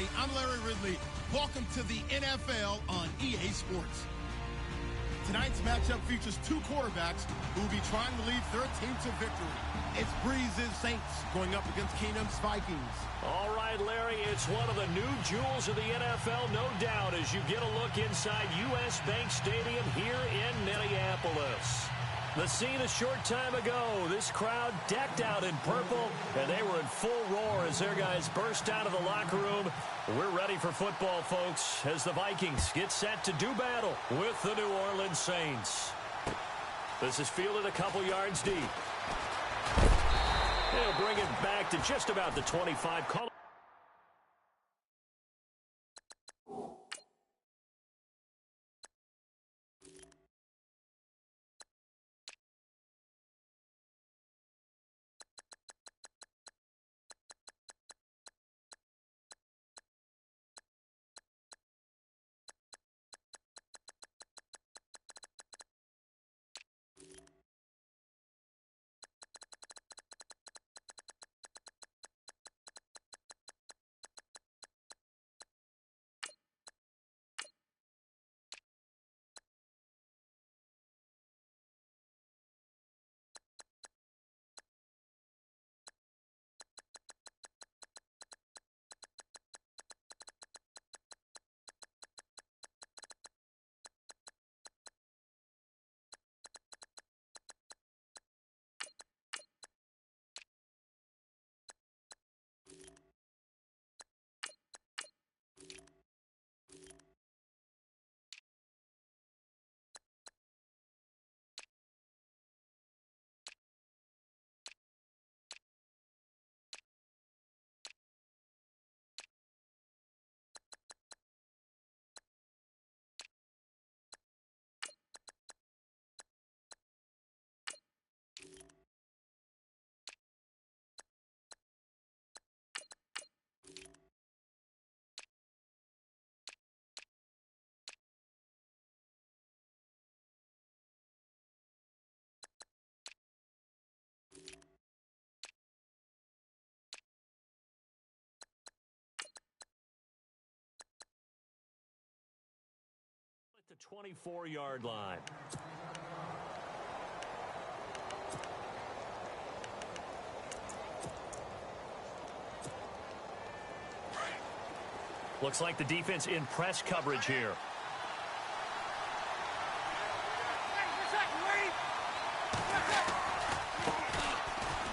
everybody. I'm Larry Ridley. Welcome to the NFL on EA Sports. Tonight's matchup features two quarterbacks who will be trying to lead their team to victory. It's Breeze's Saints going up against Keenum's Vikings. All right, Larry, it's one of the new jewels of the NFL, no doubt, as you get a look inside U.S. Bank Stadium here in Minneapolis. The scene a short time ago, this crowd decked out in purple, and they were in full roar as their guys burst out of the locker room. We're ready for football, folks, as the Vikings get set to do battle with the New Orleans Saints. This is fielded a couple yards deep. They'll bring it back to just about the 25. Call the 24-yard line. Looks like the defense in press coverage here.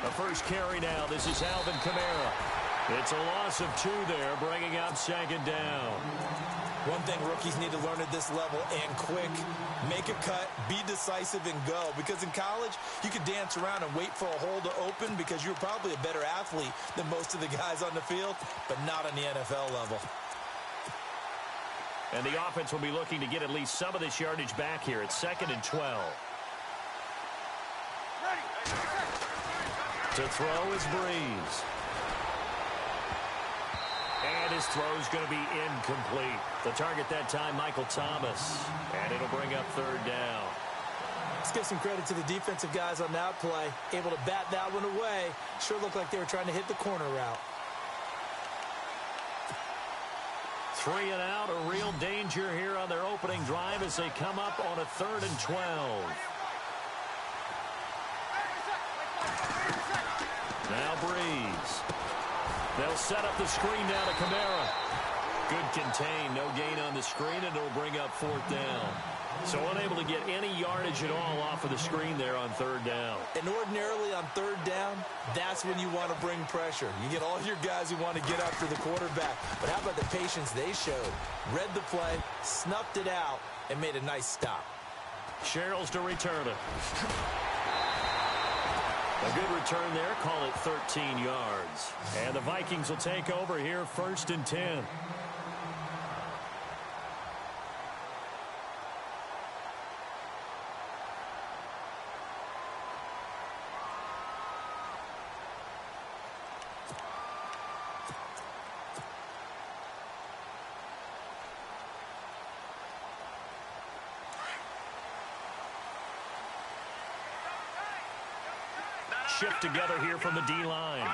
The first carry now. This is Alvin Kamara. It's a loss of 2 there, bringing up second down. One thing rookies need to learn at this level, and quick, make a cut, be decisive, and go. Because in college, you could dance around and wait for a hole to open because you're probably a better athlete than most of the guys on the field, but not on the NFL level. And the offense will be looking to get at least some of this yardage back here. It's 2nd and 12. To throw is Breeze. And his throw is going to be incomplete. The target that time, Michael Thomas. And it'll bring up 3rd down. Let's give some credit to the defensive guys on that play. Able to bat that one away. Sure looked like they were trying to hit the corner route. 3 and out, a real danger here on their opening drive as they come up on a 3rd and 12. Now Breeze. They'll set up the screen down to Kamara. Good contain, no gain on the screen, and it'll bring up 4th down. So unable to get any yardage at all off of the screen there on 3rd down. And ordinarily on 3rd down, that's when you want to bring pressure. You get all your guys who want to get after the quarterback. But how about the patience they showed? Read the play, snuffed it out, and made a nice stop. Sherrills to return it. A good return there, call it 13 yards. And the Vikings will take over here 1st and 10. Shift together here from the D-line.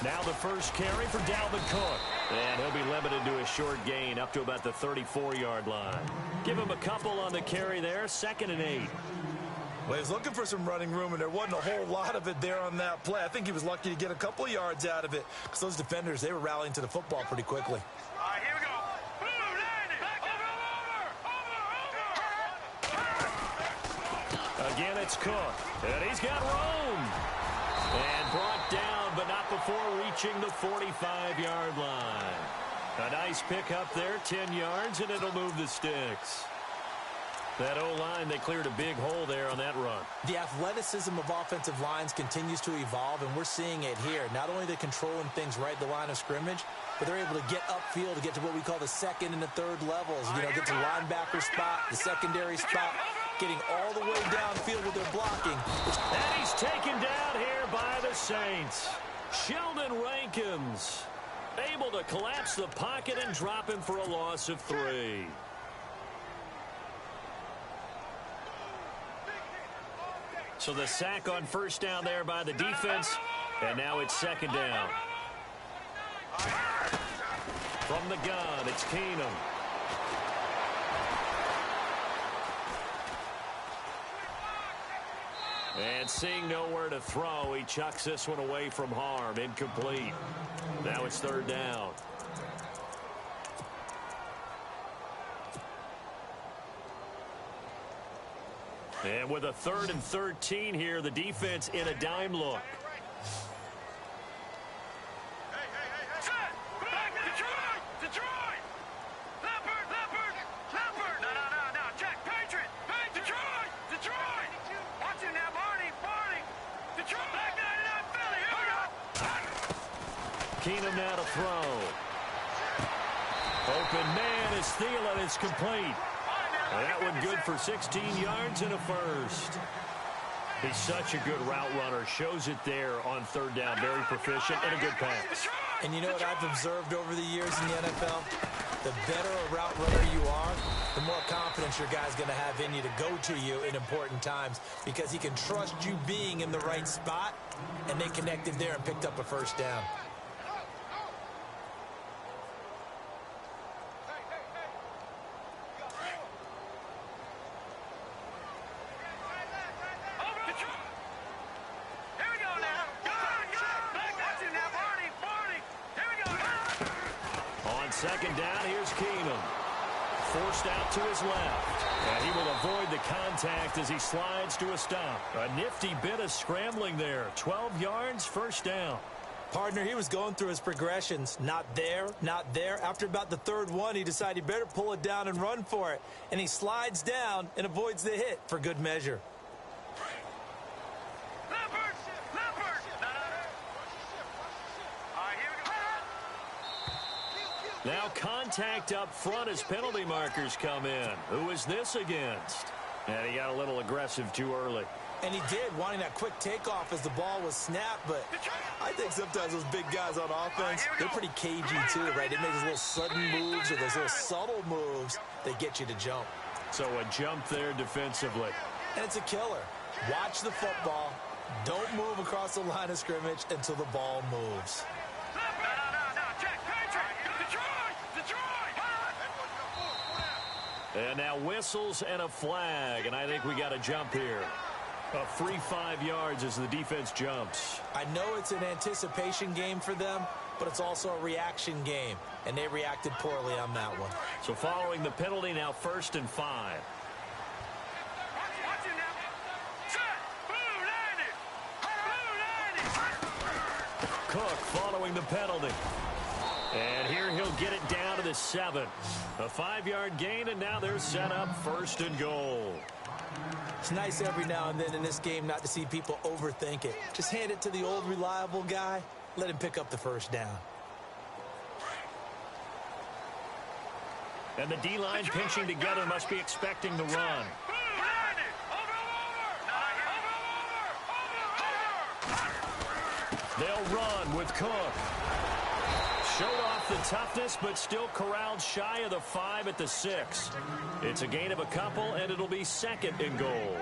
Now the first carry for Dalvin Cook. And he'll be limited to a short gain up to about the 34-yard line. Give him a couple on the carry there, 2nd and 8. Well, he was looking for some running room, and there wasn't a whole lot of it there on that play. I think he was lucky to get a couple of yards out of it because those defenders, they were rallying to the football pretty quickly. All right, here we go. Again, it's Cook. And he's got room. And brought down, but not before reaching the 45-yard line. A nice pickup there, 10 yards, and it'll move the sticks. That O-line, they cleared a big hole there on that run. The athleticism of offensive lines continues to evolve, and we're seeing it here. Not only are they controlling things right at the line of scrimmage, but they're able to get upfield to get to what we call the 2nd and the 3rd levels. You know, get to linebacker spot, the secondary spot, getting all the way downfield with their blocking. And he's taken down here by the Saints. Sheldon Rankins able to collapse the pocket and drop him for a loss of 3. So the sack on first down there by the defense, and now it's 2nd down. From the gun, it's Keenum. And seeing nowhere to throw, he chucks this one away from harm. Incomplete. Now it's 3rd down. And with a 3rd and 13 here, the defense in a dime look. Keenum now to throw. Open man is Thielen. It's complete. That one good for 16 yards and a first. He's such a good route runner. Shows it there on 3rd down. Very proficient and a good pass. And you know what I've observed over the years in the NFL? The better a route runner you are, the more confidence your guy's going to have in you to go to you in important times because he can trust you being in the right spot, and they connected there and picked up a first down. On 2nd down, here's Keenum. Forced out to his left. And he will avoid the contact as he slides to a stop. A nifty bit of scrambling there. 12 yards, first down. Partner, he was going through his progressions. Not there, not there. After about the 3rd one, he decided he better pull it down and run for it. And he slides down and avoids the hit for good measure. Now contact up front as penalty markers come in. Who is this against? And he got a little aggressive too early. And he did, wanting that quick takeoff as the ball was snapped. But I think sometimes those big guys on offense, they're pretty cagey too, right? They make those little sudden moves or those little subtle moves that get you to jump. So a jump there defensively. And it's a killer. Watch the football. Don't move across the line of scrimmage until the ball moves. And now whistles and a flag, and I think we got a jump here. A free 5 yards as the defense jumps. I know it's an anticipation game for them, but it's also a reaction game, and they reacted poorly on that one. So following the penalty, now 1st and 5. Cook following the penalty. And here he'll get it down to the 7. A 5-yard gain, and now they're set up 1st and goal. It's nice every now and then in this game not to see people overthink it. Just hand it to the old reliable guy. Let him pick up the first down. And the D-line pinching together must be expecting the run. They'll run with Cook. Showed off the toughness, but still corralled shy of the 5 at the 6. It's a gain of a couple, and it'll be 2nd and goal.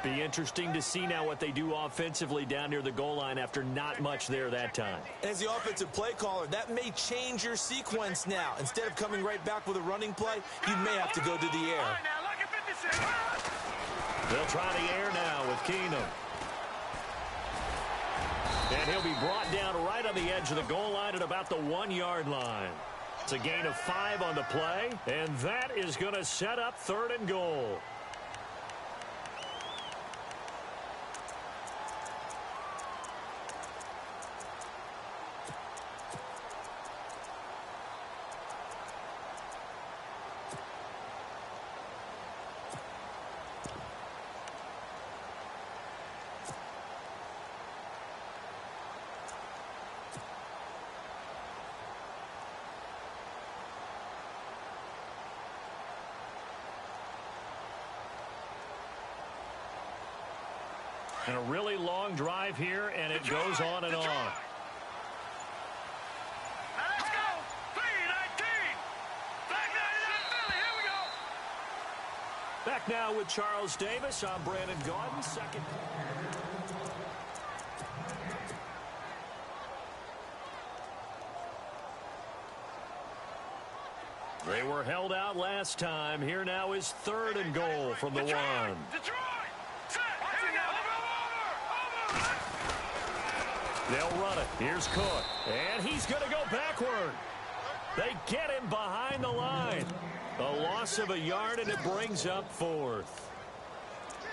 Be interesting to see now what they do offensively down near the goal line after not much there that time. As the offensive play caller, that may change your sequence now. Instead of coming right back with a running play, you may have to go to the air. They'll try the air now with Keenum. And he'll be brought down right on the edge of the goal line at about the 1-yard line. It's a gain of 5 on the play, and that is going to set up 3rd and goal. And a really long drive here, and it goes on and on. Now let's go. 3:19. Back now, here we go. Back now with Charles Davis. I'm Brandon Gaudin. Second. They were held out last time. Here now is 3rd and goal from the 1. Detroit. Set. Here we go. Over. They'll run it. Here's Cook. And he's going to go backward. They get him behind the line. A loss of a yard, and it brings up 4th.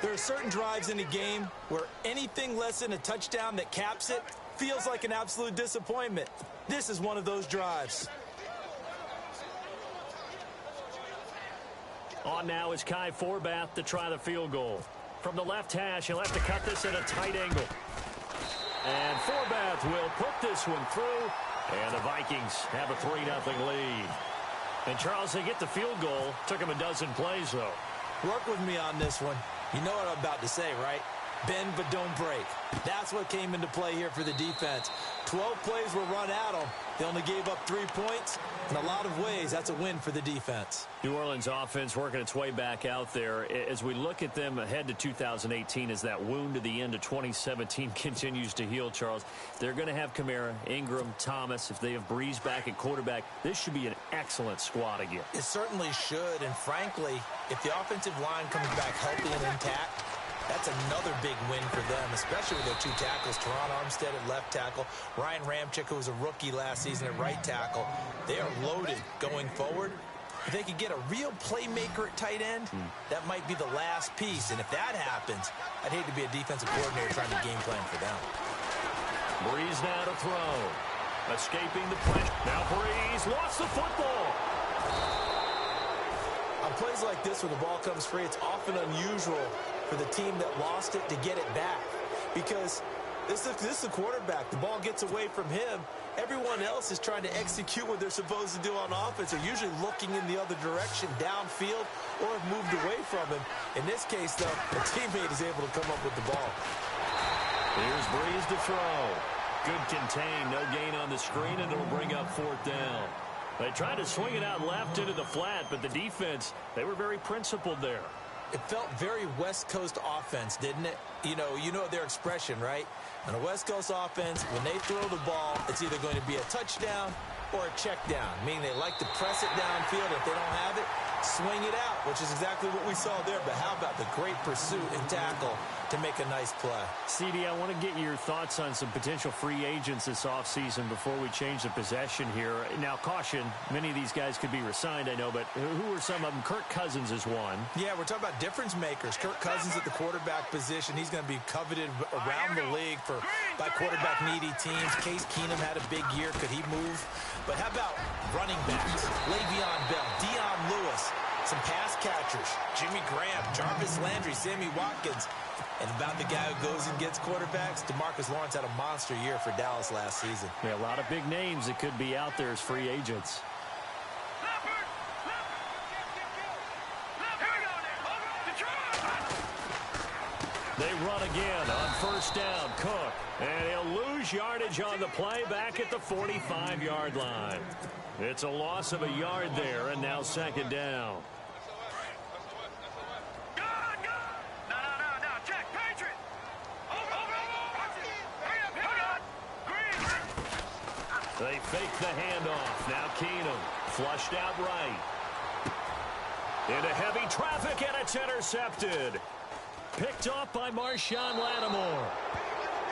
There are certain drives in a game where anything less than a touchdown that caps it feels like an absolute disappointment. This is one of those drives. On now is Kai Forbath to try the field goal. From the left hash, he'll have to cut this at a tight angle. And Forbath will put this one through. And the Vikings have a 3-0 lead. And Charles, they get the field goal. Took him a dozen plays, though. Work with me on this one. You know what I'm about to say, right? Bend but don't break. That's what came into play here for the defense. 12 plays were run at them. They only gave up 3 points. In a lot of ways, that's a win for the defense. New Orleans offense working its way back out there. As we look at them ahead to 2018, as that wound to the end of 2017 continues to heal, Charles, they're going to have Kamara, Ingram, Thomas. If they have Breeze back at quarterback, this should be an excellent squad again. It certainly should, and frankly, if the offensive line comes back healthy and intact, that's another big win for them, especially with their 2 tackles, Teron Armstead at left tackle, Ryan Ramczyk, who was a rookie last season at right tackle. They are loaded going forward. If they could get a real playmaker at tight end, that might be the last piece. And if that happens, I'd hate to be a defensive coordinator trying to game plan for them. Breeze now to throw. Escaping the pressure. Now Breeze lost the football. On plays like this where the ball comes free, it's often unusual for the team that lost it to get it back. Because this is the quarterback. The ball gets away from him. Everyone else is trying to execute what they're supposed to do on offense. They're usually looking in the other direction, downfield, or have moved away from him. In this case, though, a teammate is able to come up with the ball. Here's Breeze to throw. Good contain. No gain on the screen, and it'll bring up 4th down. They tried to swing it out left into the flat, but the defense, they were very principled there. It felt very West Coast offense, didn't it? You know their expression, right? On a West Coast offense, when they throw the ball, it's either going to be a touchdown or a check down, meaning they like to press it downfield. If they don't have it, swing it out, which is exactly what we saw there. But how about the great pursuit and tackle to make a nice play? CD, I want to get your thoughts on some potential free agents this offseason before we change the possession here. Now, caution, many of these guys could be re-signed, I know, but who are some of them? Kirk Cousins is one. Yeah, we're talking about difference makers. Kirk Cousins at the quarterback position. He's going to be coveted around the league by quarterback-needy teams. Case Keenum had a big year. Could he move? But how about running backs? Le'Veon Bell, Dion Lewis, some pass catchers, Jimmy Graham, Jarvis Landry, Sammy Watkins. And about the guy who goes and gets quarterbacks, DeMarcus Lawrence had a monster year for Dallas last season. Yeah, a lot of big names that could be out there as free agents. They run again on 1st down. Cook. And he'll lose yardage on the play back at the 45-yard line. It's a loss of a yard there, and now 2nd down. No, check. They fake the handoff. Now Keenum flushed out right. Into heavy traffic, and it's intercepted. Picked off by Marshawn Lattimore.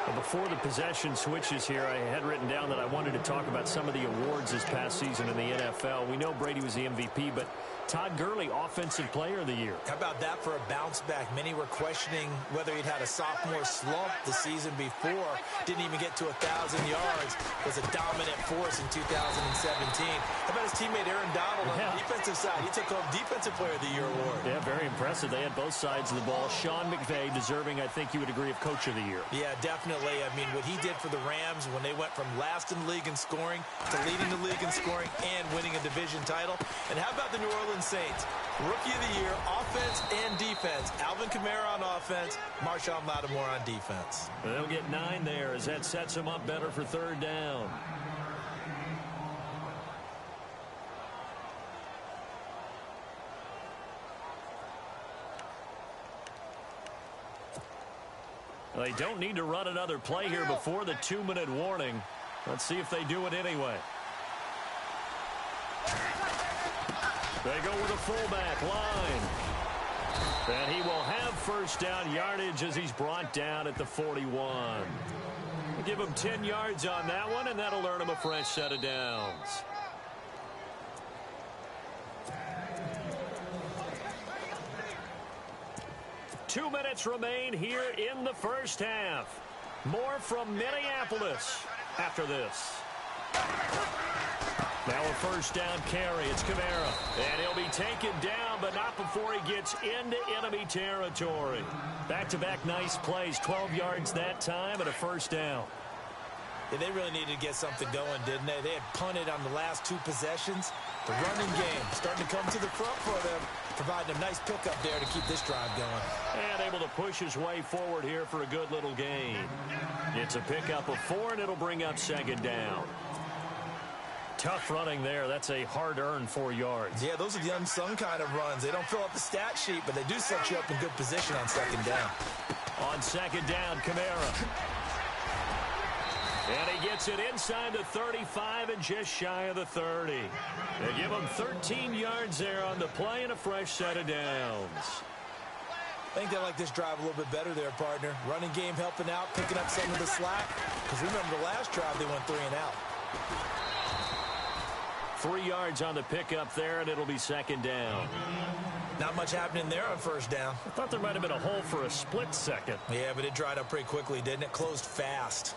Well, before the possession switches here, I had written down that I wanted to talk about some of the awards this past season in the NFL. We know Brady was the MVP, but Todd Gurley, Offensive Player of the Year. How about that for a bounce back? Many were questioning whether he'd had a sophomore slump the season before. Didn't even get to 1,000 yards. Was a dominant force in 2017. How about his teammate Aaron Donald on the defensive side? He took home Defensive Player of the Year award. Yeah, very impressive. They had both sides of the ball. Sean McVay deserving, I think you would agree, of Coach of the Year. Yeah, definitely. I mean, what he did for the Rams when they went from last in the league in scoring to leading the league in scoring and winning a division title. And how about the New Orleans Saints? Rookie of the Year, offense and defense. Alvin Kamara on offense, Marshawn Lattimore on defense. They'll get 9 there as that sets them up better for third down. They don't need to run another play here before the 2-minute warning. Let's see if they do it anyway. They go with a fullback line. And he will have first down yardage as he's brought down at the 41. We'll give him 10 yards on that one, and that'll earn him a fresh set of downs. Two minutes remain here in the first half. More from Minneapolis after this. Now a first down carry. It's Kamara. And he'll be taken down, but not before he gets into enemy territory. Back-to-back nice plays. 12 yards that time and a first down. Yeah, they really needed to get something going, didn't they? They had punted on the last 2 possessions. The running game starting to come to the front for them, providing a nice pickup there to keep this drive going. And able to push his way forward here for a good little gain. It's a pickup of 4, and it'll bring up second down. Tough running there. That's a hard-earned 4 yards. Yeah, those are the unsung kind of runs. They don't fill up the stat sheet, but they do set you up in good position on second down. On second down, Kamara. And he gets it inside the 35 and just shy of the 30. They give him 13 yards there on the play and a fresh set of downs. I think they like this drive a little bit better there, partner. Running game helping out, picking up some of the slack. Because remember, the last drive they went 3 and out. 3 yards on the pickup there, and it'll be second down. Not much happening there on first down. I thought there might have been a hole for a split second. Yeah, but it dried up pretty quickly, didn't it? Closed fast.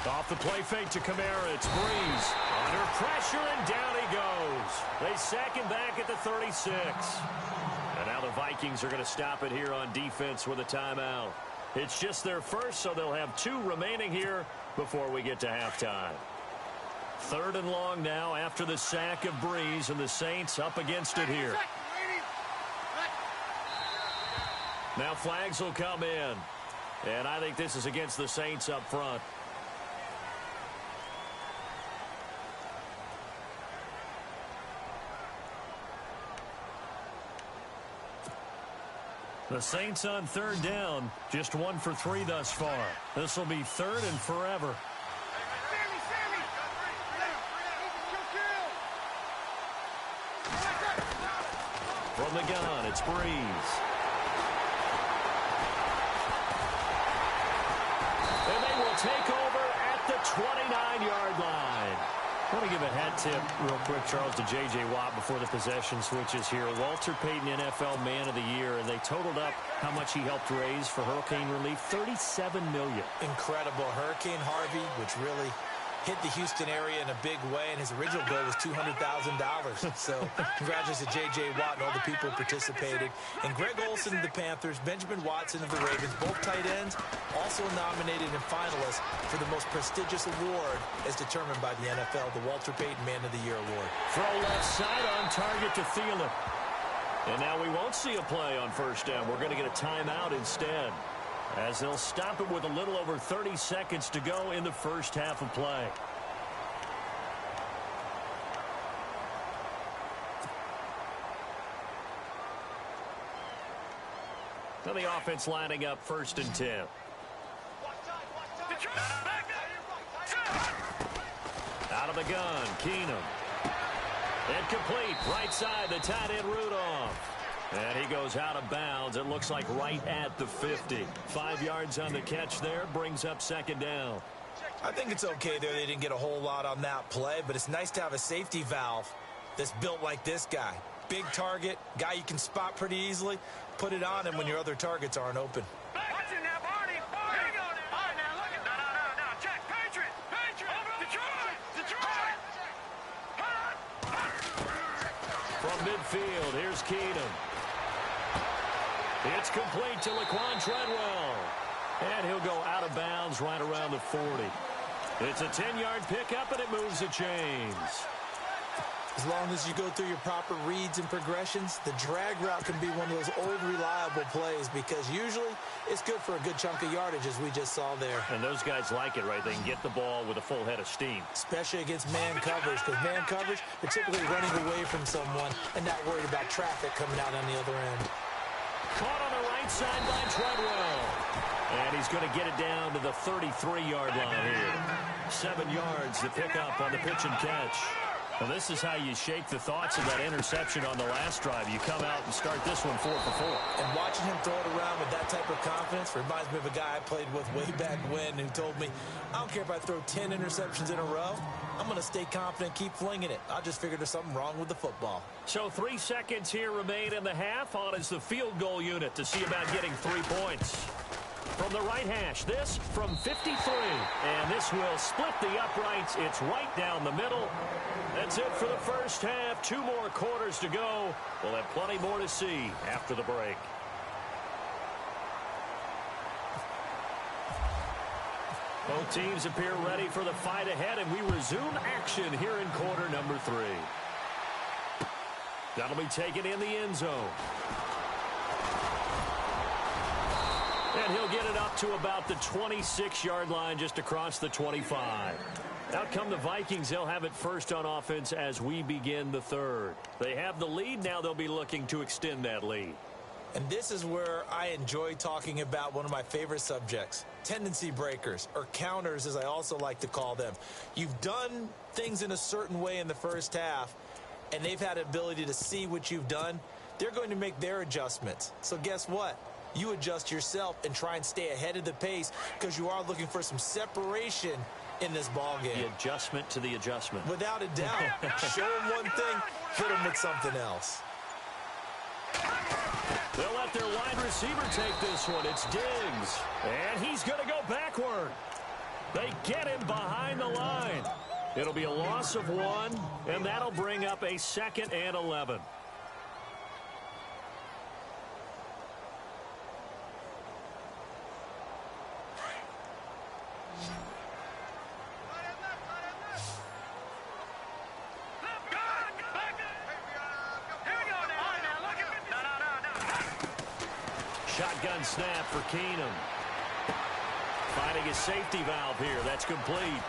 Off the play fake to Kamara. It's Breeze. Under pressure, and down he goes. They sack him back at the 36. And now the Vikings are going to stop it here on defense with a timeout. It's just their first, so they'll have 2 remaining here before we get to halftime. 3rd and long now after the sack of Breeze, and the Saints up against it here. Now flags will come in. And I think this is against the Saints up front. The Saints on 3rd down, just 1 for 3 thus far. This will be 3rd and forever. From the gun, it's Breeze. And they will take over at the 29-yard line. I want to give a hat tip real quick, Charles, to J.J. Watt before the possession switches here. Walter Payton, NFL Man of the Year, and they totaled up how much he helped raise for hurricane relief, $37 million. Incredible. Hurricane Harvey, which really hit the Houston area in a big way, and his original goal was $200,000. So congratulations to J.J. Watt and all the people who participated. And Greg Olsen of the Panthers, Benjamin Watson of the Ravens, both tight ends, also nominated and finalists for the most prestigious award as determined by the NFL, the Walter Payton Man of the Year Award. Throw left side on target to Thielen. And now we won't see a play on first down. We're going to get a timeout instead, as they'll stop it with a little over 30 seconds to go in the first half of play. So the offense lining up 1st and 10. Out of the gun, Keenum. Incomplete, right side, the tight end Rudolph. And he goes out of bounds. It looks like right at the 50. 5 yards on the catch there, brings up 2nd down. I think it's okay there. They didn't get a whole lot on that play, but it's nice to have a safety valve that's built like this guy. Big target, guy you can spot pretty easily. Put it on him when your other targets aren't open. From midfield, here's Keenum. It's complete to Laquan Treadwell. And he'll go out of bounds right around the 40. It's a 10-yard pickup, and it moves the chains. As long as you go through your proper reads and progressions, the drag route can be one of those old reliable plays because usually it's good for a good chunk of yardage, as we just saw there. And those guys like it, right? They can get the ball with a full head of steam. Especially against man coverage, because man coverage, particularly running away from someone and not worried about traffic coming out on the other end. Caught on the right side by Treadwell. And he's going to get it down to the 33-yard line here. 7 yards to pick up on the pitch and catch. Well, this is how you shake the thoughts of that interception on the last drive. You come out and start this one 4 for 4. And watching him throw it around with that type of confidence reminds me of a guy I played with way back when who told me, I don't care if I throw 10 interceptions in a row. I'm going to stay confident, keep flinging it. I just figured there's something wrong with the football. So 3 seconds here remain in the half. On is the field goal unit to see about getting 3 points. From the right hash, this from 53. And this will split the uprights. It's right down the middle. That's it for the first half. 2 more quarters to go. We'll have plenty more to see after the break. Both teams appear ready for the fight ahead, and we resume action here in quarter number 3. That'll be taken in the end zone. And he'll get it up to about the 26-yard line, just across the 25. Out come the Vikings. They'll have it first on offense as we begin the 3rd. They have the lead. Now they'll be looking to extend that lead. And this is where I enjoy talking about one of my favorite subjects, tendency breakers, or counters as I also like to call them. You've done things in a certain way in the first half, and they've had the ability to see what you've done. They're going to make their adjustments. So guess what? You adjust yourself and try and stay ahead of the pace because you are looking for some separation in this ball game. The adjustment to the adjustment. Without a doubt. Show them one thing, hit them with something else. They'll let their wide receiver take this one. It's Diggs. And he's going to go backward. They get him behind the line. It'll be a loss of 1, and that'll bring up a 2nd and 11. Shotgun snap for Keenum. Finding his safety valve here. That's complete.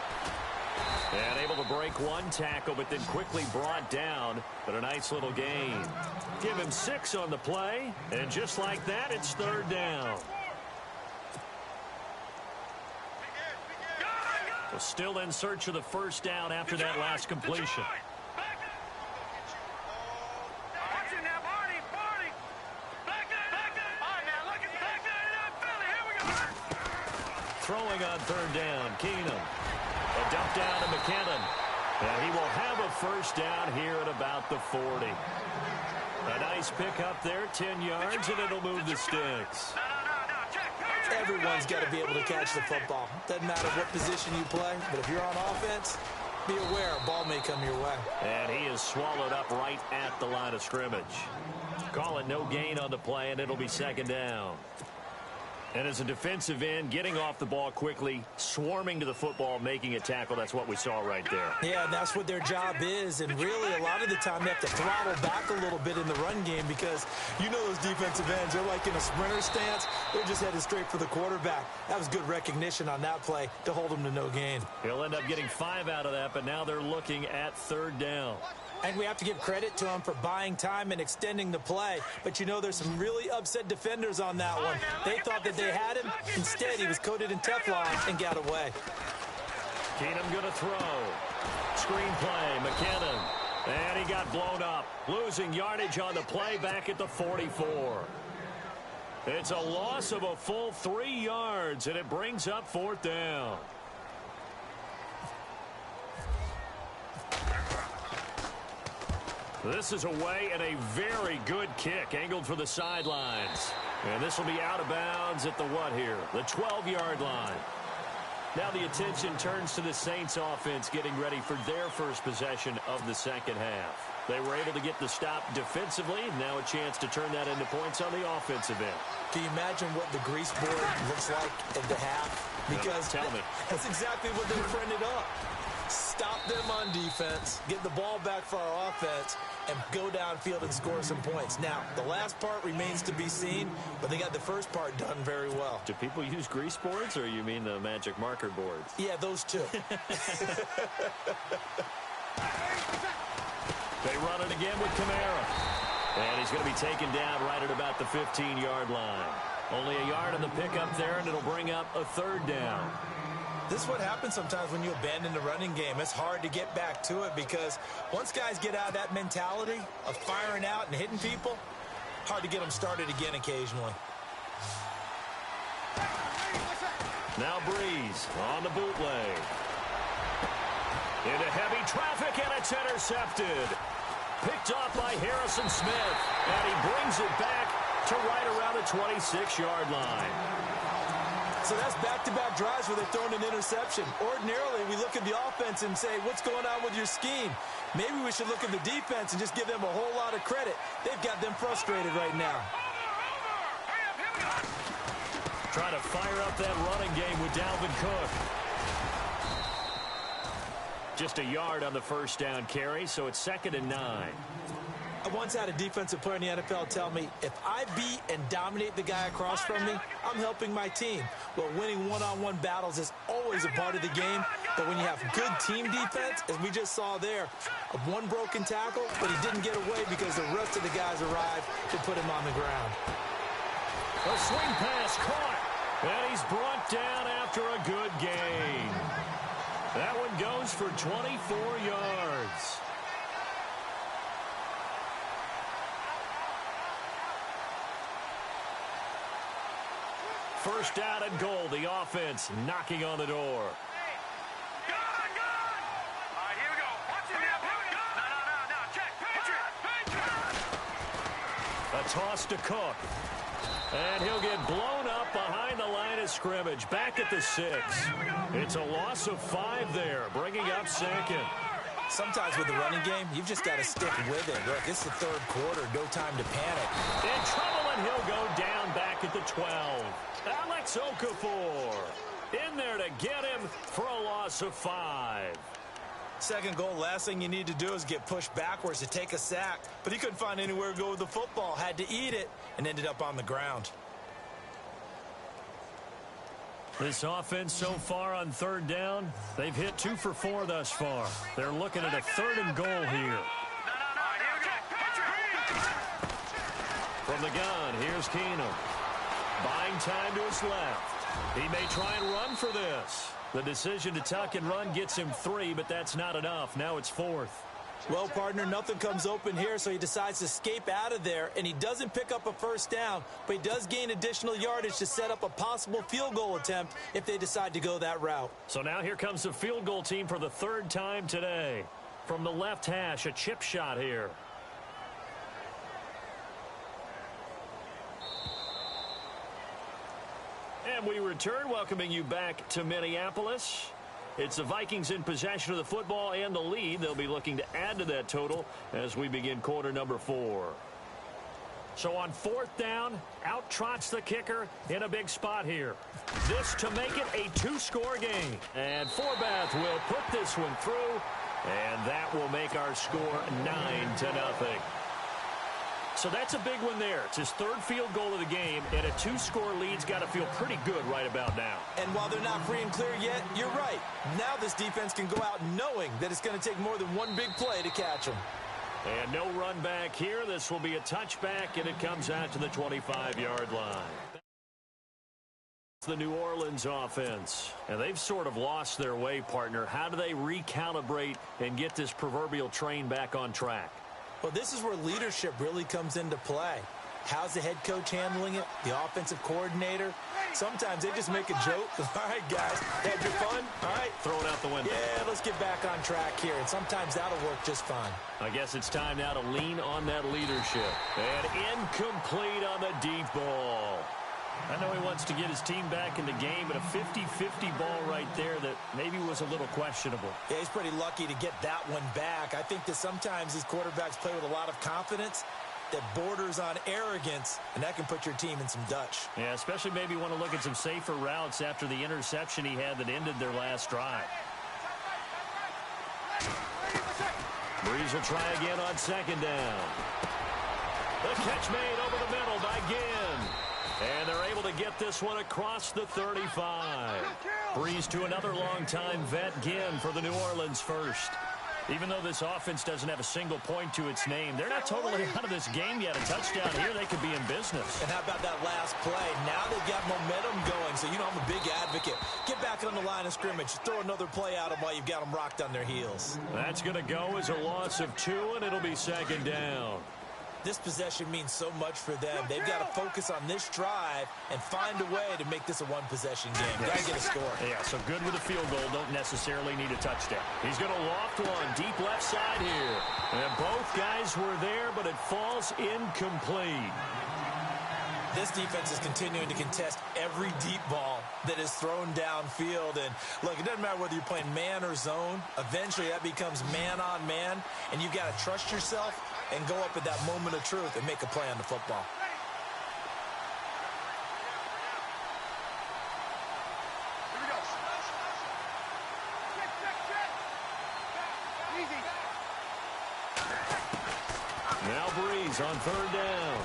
And able to break 1 tackle, but then quickly brought down. But a nice little gain. Give him 6 on the play. And just like that, it's 3rd down. So still in search of the 1st down after that last completion. Throwing on 3rd down, Keenum. A dump down to McKinnon. And he will have a 1st down here at about the 40. A nice pickup there, 10 yards, and it'll move the sticks. Everyone's got to be able to catch the football. Doesn't matter what position you play, but if you're on offense, be aware a ball may come your way. And he is swallowed up right at the line of scrimmage. Call it no gain on the play, and it'll be 2nd down. And as a defensive end, getting off the ball quickly, swarming to the football, making a tackle, that's what we saw right there. Yeah, and that's what their job is. And really, a lot of the time, they have to throttle back a little bit in the run game because you know those defensive ends, they're like in a sprinter stance. They're just headed straight for the quarterback. That was good recognition on that play to hold them to no gain. He'll end up getting 5 out of that, but now they're looking at 3rd down. And we have to give credit to him for buying time and extending the play. But you know, there's some really upset defenders on that one. They thought that they had him. Instead, he was coated in Teflon and got away. Keenum going to throw. Screen play, McKinnon. And he got blown up. Losing yardage on the play back at the 44. It's a loss of a full 3 yards, and it brings up 4th down. This is away and a very good kick angled for the sidelines. And this will be out of bounds at the what here? The 12-yard line. Now the attention turns to the Saints offense getting ready for their first possession of the second half. They were able to get the stop defensively. Now a chance to turn that into points on the offensive end. Can you imagine what the grease board looks like at the half? Because tell me. That's exactly what they printed up. Stop them on defense, get the ball back for our offense, and go downfield and score some points. Now, the last part remains to be seen, but they got the first part done very well. Do people use grease boards, or you mean the magic marker boards? Yeah, those two. They run it again with Kamara. And he's going to be taken down right at about the 15-yard line. Only a yard on the pickup there, and it'll bring up a 3rd down. This is what happens sometimes when you abandon the running game. It's hard to get back to it because once guys get out of that mentality of firing out and hitting people, hard to get them started again occasionally. Now Breeze on the bootleg. Into heavy traffic, and it's intercepted. Picked off by Harrison Smith, and he brings it back to right around the 26-yard line. So that's back-to-back drives where they're throwing an interception. Ordinarily, we look at the offense and say, what's going on with your scheme? Maybe we should look at the defense and just give them a whole lot of credit. They've got them frustrated right now. Trying to fire up that running game with Dalvin Cook. Just a yard on the first down carry, so it's 2nd and 9. I once had a defensive player in the NFL tell me, if I beat and dominate the guy across from me, I'm helping my team. Well, winning one-on-one battles is always a part of the game, but when you have good team defense, as we just saw there, one broken tackle, but he didn't get away because the rest of the guys arrived to put him on the ground. A swing pass caught, and he's brought down after a good gain. That one goes for 24 yards. First down and goal. The offense knocking on the door. Good. All right, here we go. Watch it now. No. Check. Patriot. A toss to Cook. And he'll get blown up behind the line of scrimmage. Back at the 6. It's a loss of 5 there, bringing up 2nd. Sometimes with the running game, you've just got to stick with it. Look, it's the 3rd quarter. No time to panic. In trouble, and he'll go down back at the 12. Alex Okafor in there to get him for a loss of 5. Second goal, last thing you need to do is get pushed backwards to take a sack. But he couldn't find anywhere to go with the football. Had to eat it and ended up on the ground. This offense so far on 3rd down, they've hit 2 for 4 thus far. They're looking at a 3rd and goal here. From the gun, here's Keenum. Buying time to his left. He may try and run for this. The decision to tuck and run gets him 3, but that's not enough. Now it's 4th. Well, partner, nothing comes open here, so he decides to escape out of there, and he doesn't pick up a first down, but he does gain additional yardage to set up a possible field goal attempt if they decide to go that route. So now here comes the field goal team for the 3rd time today. From the left hash, a chip shot here. And we return, welcoming you back to Minneapolis. It's the Vikings in possession of the football and the lead. They'll be looking to add to that total as we begin quarter number 4. So on 4th down, out trots the kicker in a big spot here. This to make it a 2-score game. And Forbath will put this one through, and that will make our score 9-0. So that's a big one there. It's his 3rd field goal of the game, and a 2-score lead's got to feel pretty good right about now. And while they're not free and clear yet, you're right. Now this defense can go out knowing that it's going to take more than one big play to catch them. And no run back here. This will be a touchback, and it comes out to the 25-yard line. The New Orleans offense, and they've sort of lost their way, partner. How do they recalibrate and get this proverbial train back on track? Well, this is where leadership really comes into play. How's the head coach handling it? The offensive coordinator? Sometimes they just make a joke. All right, guys, had your fun? All right. Throw it out the window. Yeah, let's get back on track here, and sometimes that'll work just fine. I guess it's time now to lean on that leadership. And incomplete on the deep ball. I know he wants to get his team back in the game, but a 50-50 ball right there that maybe was a little questionable. Yeah, he's pretty lucky to get that one back. I think that sometimes these quarterbacks play with a lot of confidence that borders on arrogance, and that can put your team in some Dutch. Yeah, especially maybe want to look at some safer routes after the interception he had that ended their last drive. Breeze will try again on 2nd down. The catch made over the middle by Ginn. And they're able to get this one across the 35. Breeze to another long-time vet, Ginn, for the New Orleans first. Even though this offense doesn't have a single point to its name, they're not totally out of this game yet. A touchdown here, they could be in business. And how about that last play? Now they've got momentum going, so you know I'm a big advocate. Get back on the line of scrimmage. Throw another play at them while you've got them rocked on their heels. That's going to go as a loss of 2, and it'll be 2nd down. This possession means so much for them. They've got to focus on this drive and find a way to make this a one-possession game. Got to get a score. Yeah, so good with a field goal. Don't necessarily need a touchdown. He's going to loft one deep left side here. And both guys were there, but it falls incomplete. This defense is continuing to contest every deep ball that is thrown downfield. And, look, it doesn't matter whether you're playing man or zone. Eventually, that becomes man-on-man, and you've got to trust yourself and go up at that moment of truth and make a play on the football. Here we go. Easy. Now Breeze on 3rd down.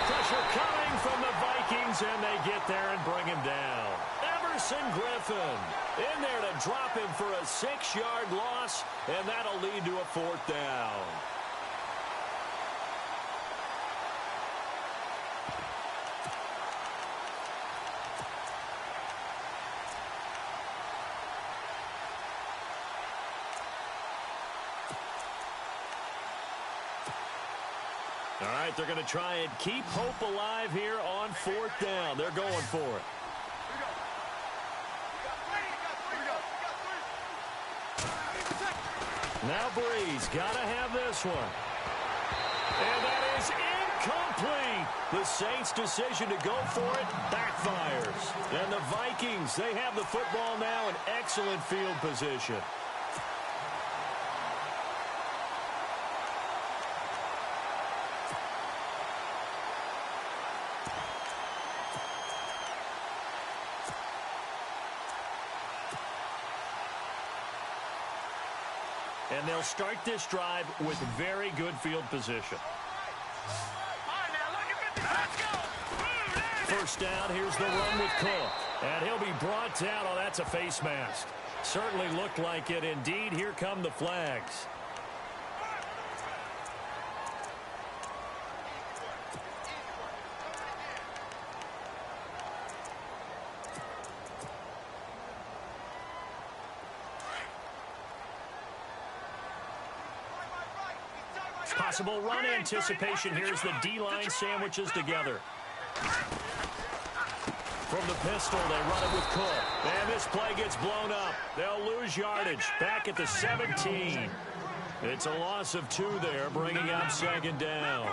Pressure coming from the Vikings, and they get there and bring him down. Everson Griffin in there to drop him for a 6-yard loss, and that'll lead to a 4th down. All right, they're going to try and keep hope alive here on 4th down. They're going for it. Now Breeze got to have this one. And that is incomplete. The Saints' decision to go for it backfires. And the Vikings, they have the football now in excellent field position. And they'll start this drive with very good field position. First down, here's the run with Cook. And he'll be brought down. Oh, that's a face mask. Certainly looked like it. Indeed, here come the flags. Possible run anticipation. Here's the D-line sandwiches together. From the pistol, they run it with Cook. And this play gets blown up. They'll lose yardage. Back at the 17. It's a loss of 2 there, bringing up 2nd down.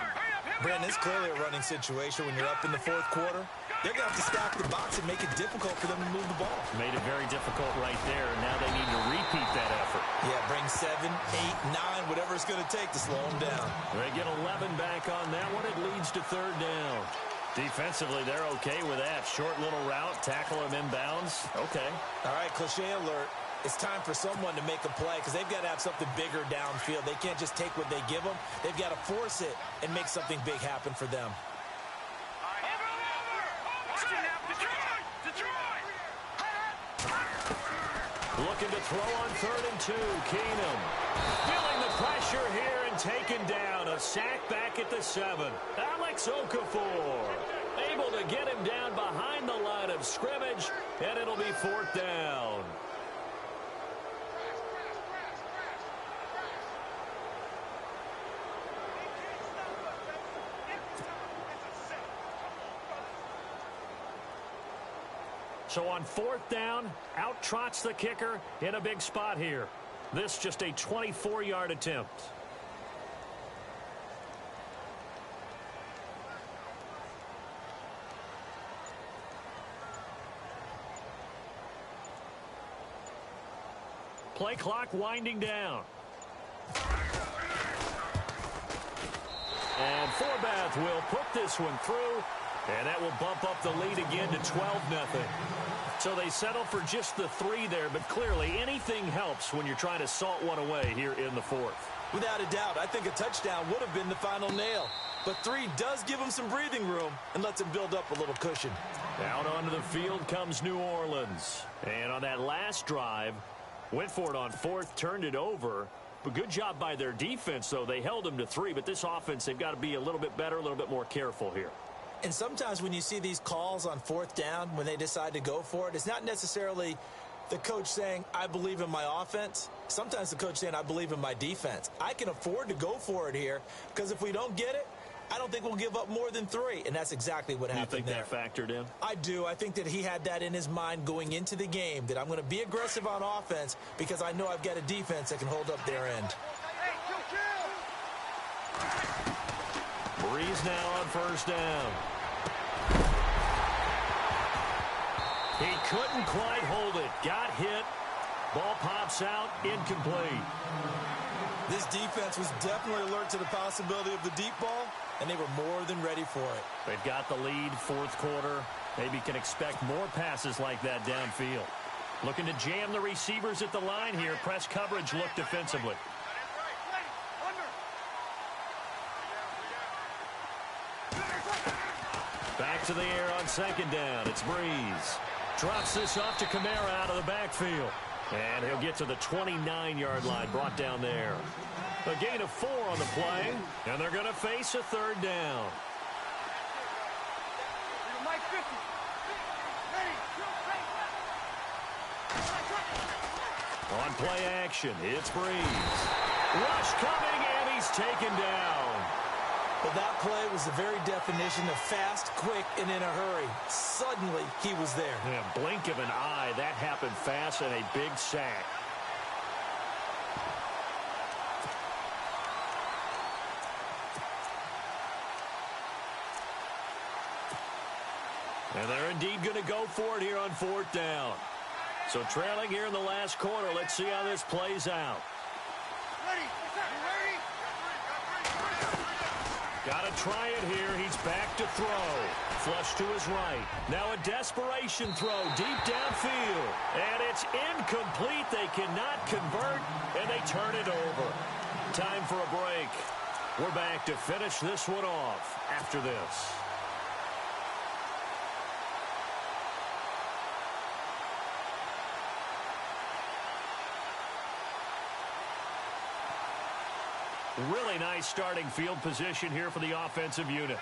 Brandon, it's clearly a running situation when you're up in the 4th quarter. they're going to have to stack the box and make it difficult for them to move the ball. Made it very difficult right there. Now they need to repeat that effort. Yeah, bring 7, 8, 9, whatever it's going to take to slow them down. They get 11 back on that one. It leads to third down. Defensively, they're okay with that. Short little route, tackle him inbounds. Okay. All right, cliche alert. It's time for someone to make a play because they've got to have something bigger downfield. They can't just take what they give them. They've got to force it and make something big happen for them. Looking to throw on 3rd and 2. Keenum feeling the pressure here and taken down. A sack back at the 7. Alex Okafor able to get him down behind the line of scrimmage, and it'll be 4th down. So on 4th down, out trots the kicker in a big spot here. This just a 24-yard attempt. Play clock winding down. And Forbath will put this one through. And that will bump up the lead again to 12-0. So they settle for just the 3 there, but clearly anything helps when you're trying to salt one away here in the 4th. Without a doubt, I think a touchdown would have been the final nail. But 3 does give them some breathing room and lets them build up a little cushion. Out onto the field comes New Orleans. And on that last drive, went for it on 4th, turned it over. But good job by their defense, though. They held them to 3, but this offense, they've got to be a little bit better, a little bit more careful here. And sometimes when you see these calls on 4th down, when they decide to go for it, it's not necessarily the coach saying, I believe in my offense. Sometimes the coach saying, I believe in my defense. I can afford to go for it here because if we don't get it, I don't think we'll give up more than 3. And that's exactly what happened there. You think that factored in? I do. I think that he had that in his mind going into the game, that I'm going to be aggressive on offense because I know I've got a defense that can hold up their end. Breeze now on 1st down. He couldn't quite hold it. Got hit. Ball pops out. Incomplete. This defense was definitely alert to the possibility of the deep ball, and they were more than ready for it. They've got the lead, 4th quarter. Maybe can expect more passes like that downfield. Looking to jam the receivers at the line here. Press coverage look defensively. Back to the air on 2nd down. It's Breeze. Drops this off to Kamara out of the backfield. And he'll get to the 29-yard line, brought down there. A gain of 4 on the play, and they're going to face a 3rd down. On play action, it's Breeze. Rush coming, and he's taken down. But that play was the very definition of fast, quick, and in a hurry. Suddenly, he was there. Yeah, blink of an eye. That happened fast and a big sack. And they're indeed going to go for it here on 4th down. So trailing here in the last quarter. Let's see how this plays out. Got to try it here. He's back to throw. Flush to his right. Now a desperation throw deep downfield. And it's incomplete. They cannot convert, and they turn it over. Time for a break. We're back to finish this one off after this. Really nice starting field position here for the offensive unit.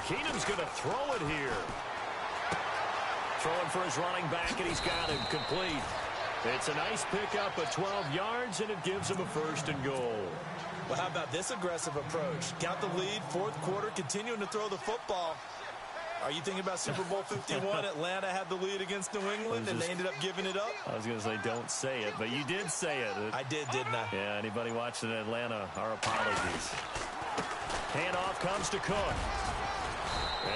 Keenum's going to throw it here. Throwing for his running back, and he's got him complete. It's a nice pickup of 12 yards, and it gives him a 1st and goal. Well, how about this aggressive approach? Got the lead, 4th quarter, continuing to throw the football. Are you thinking about Super Bowl 51? Atlanta had the lead against New England, and they ended up giving it up? I was going to say don't say it, but you did say it. I did, didn't I? Yeah, anybody watching Atlanta, our apologies. Handoff comes to Cook.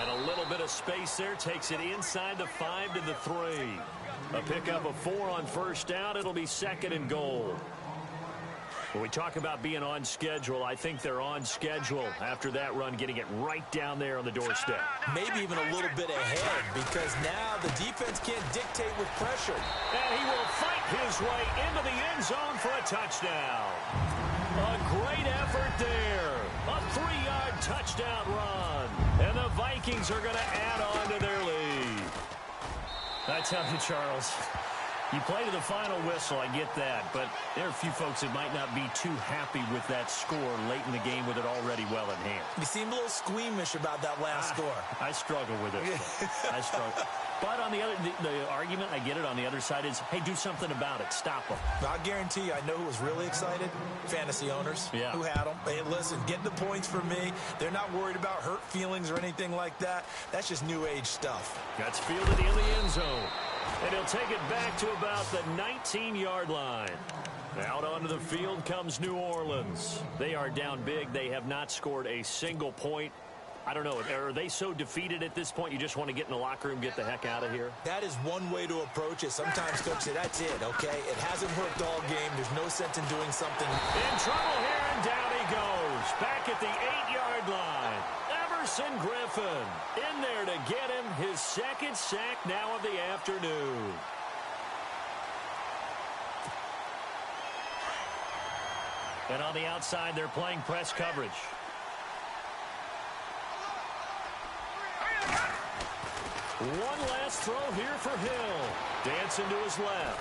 And a little bit of space there takes it inside the 5 to the 3. A pickup of 4 on first down. It'll be 2nd and goal. When we talk about being on schedule, I think they're on schedule after that run, getting it right down there on the doorstep. Maybe even a little bit ahead, because now the defense can't dictate with pressure. And he will fight his way into the end zone for a touchdown. A great effort there. A 3-yard touchdown run. And the Vikings are going to add on to their lead. I tell you, Charles, you play to the final whistle, I get that, but there are a few folks that might not be too happy with that score late in the game with it already well in hand. You seem a little squeamish about that last score. I struggle with it. I struggle. But on the other, the argument, I get it, on the other side is, hey, do something about it. Stop them. I guarantee you, I know who was really excited. Fantasy owners who had them. Hey, listen, get the points for me. They're not worried about hurt feelings or anything like that. That's just new age stuff. That's fielded in the end zone. And he'll take it back to about the 19-yard line. Out onto the field comes New Orleans. They are down big. They have not scored a single point. I don't know. Are they so defeated at this point you just want to get in the locker room, get the heck out of here? That is one way to approach it. Sometimes coaches say, that's it, okay? It hasn't worked all game. There's no sense in doing something. In trouble here, and down he goes. Back at the 8-yard line. Everson Griffin in there to get him his 2nd sack now of the afternoon. And on the outside, they're playing press coverage. One last throw here for Hill. Dancing to his left.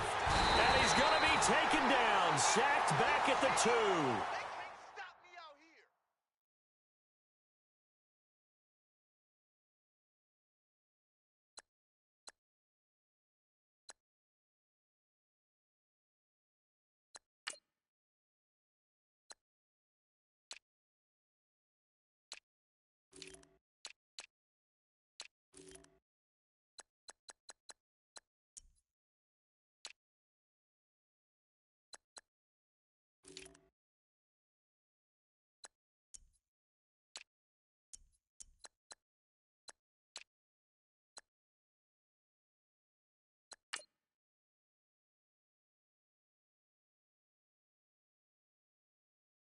And he's going to be taken down. Sacked back at the 2.